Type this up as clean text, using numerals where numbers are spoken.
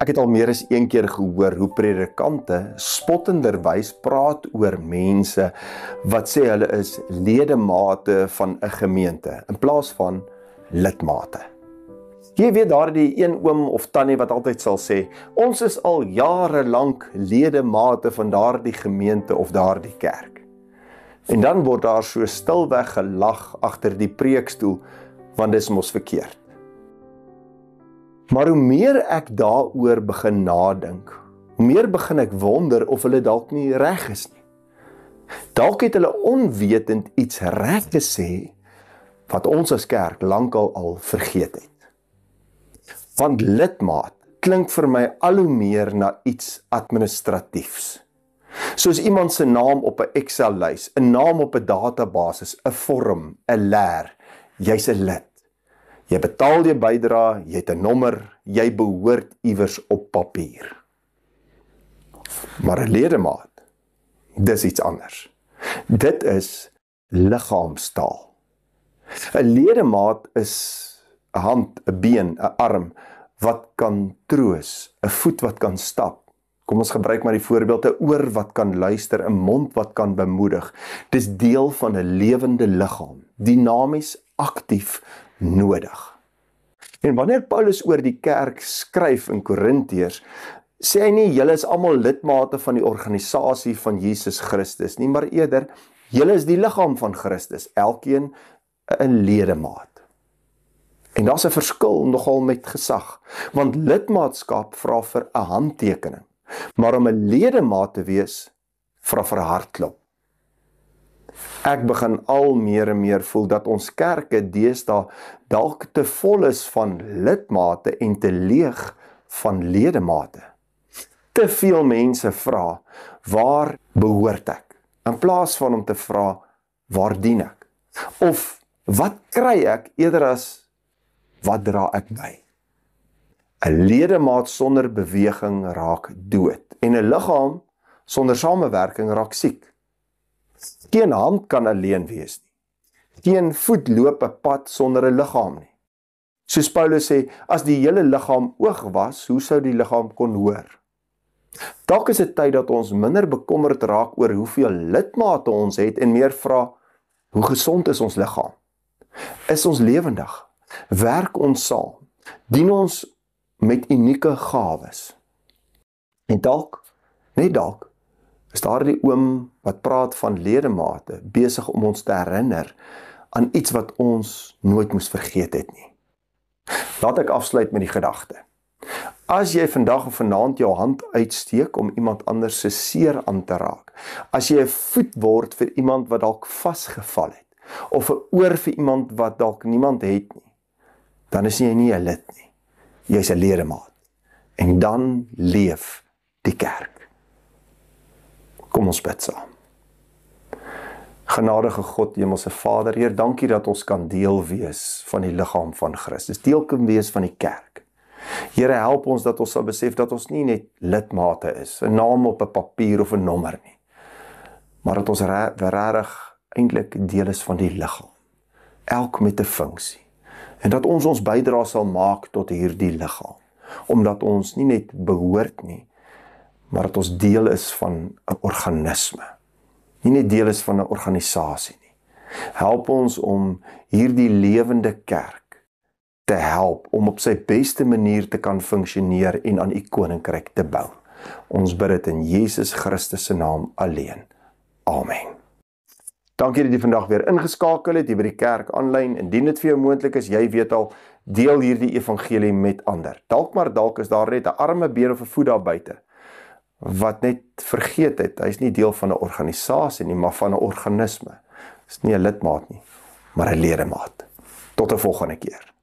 Ek het al meer as een keer gehoor hoe predikante spottenderwys praat oor mense wat sê hulle is ledemate van 'n gemeente in plaas van lidmate. Jy weet daardie een oom of tannie wat altyd sal sê, ons is al jare lank ledemate van daardie gemeente of daardie kerk. En dan word daar so stilweg gelag agter die preekstoel, want dis mos verkeerd. Maar hoe meer ek daaroor begin nadink, hoe meer begin ek wonder of hulle dalk nie reg is nie. Dalk het hulle onwetend iets reg gesê, wat ons as kerk lankal al vergeet het. Want lidmaat klink vir my al hoe meer na iets administratiefs. Soos iemand se naam op 'n Excel-lys, 'n naam op 'n database, 'n vorm, 'n leer, jy's 'n lid. Jy betaal jy bydra, jy het 'n nommer, jy behoort iewers op papier. Maar 'n ledemaat, dis iets anders. Dit is liggaamstaal. 'n Ledemaat is 'n hand, 'n been, 'n arm wat kan troos, 'n voet wat kan stap. Kom ons gebruik maar die voorbeeld, 'n oor wat kan luister, 'n mond wat kan bemoedig. Dis deel van 'n lewende liggaam, dinamies, aktief, nodig. En wanneer Paulus oor die kerk skryf in Korintiërs, sê hy nie, julle is almal lidmate van die organisasie van Jesus Christus nie, maar eerder, julle is die liggaam van Christus, elkeen 'n ledemaat. En daar's 'n verskil nogal met gesag, want lidmaatskap vra vir 'n handtekening, maar om 'n ledemaat te wees, vra vir 'n hartklop. Ek begin al meer en meer voel dat ons kerke deesdae dalk te vol is van lidmate en te leeg van ledemate. Te veel mense vra, waar behoort ek? In plaas van om te vra, waar dien ek? Of, wat kry ek eerder as, wat dra ek by? 'n ledemaat sonder beweging raak dood en 'n liggaam sonder samewerking raak siek. Geen hand kan alleen wees nie. Geen voet loop 'n pad sonder 'n liggaam nie. Soos Paulus sê, as die hele liggaam oog was, hoe sou die liggaam kon hoor? Dalk is dit tyd dat ons minder bekommerd raak oor hoeveel lidmate ons het en meer vra, hoe gesond is ons liggaam? Is ons lewendig? Werk ons saam? Dien ons met unieke gawes? En dalk, net dalk, is daar die oom wat praat van ledemate, besig om ons te herinner aan iets wat ons nooit moes vergeet het nie. Laat ek afsluit met die gedagte. As jy vandag of vanaand jou hand uitsteek om iemand anders se seer aan te raak, as jy 'n voet word vir iemand wat dalk vasgeval het, of 'n oor vir iemand wat dalk niemand het nie, dan is jy nie 'n lid nie. Jy's 'n ledemaat. En dan leef die kerk. Kom ons bid saam. Genadige God, Hemelse Vader, Heer, dankie dat ons kan deel wees van die liggaam van Christus, deel kan wees van die kerk. Here, help ons dat ons sal besef dat ons nie net lidmate is, 'n naam op 'n papier of 'n nommer nie, maar dat ons regtig eintlik deel is van die liggaam, elk met 'n funksie, en dat ons bydra sal maak tot hierdie liggaam, omdat ons nie net behoort nie, maar dat ons deel is van 'n organisme, nie net deel is van 'n organisasie nie. Help ons om hierdie lewende kerk te help om op sy beste manier te kan funksioneer en aan u koninkryk te bou. Ons bid dit in Jesus Christus se naam alleen. Amen. Dankie dat jy vandag weer ingeskakel het hier by die kerk aanlyn. Indien dit vir jou moontlik is, jy weet al, deel hierdie evangelie met ander. Dalk is daar net 'n arme been of 'n voet daar buite wat net vergeet het, hy is nie deel van 'n organisasie nie, maar van 'n organisme. Is nie 'n lidmaat nie, maar 'n ledemaat. Tot 'n volgende keer.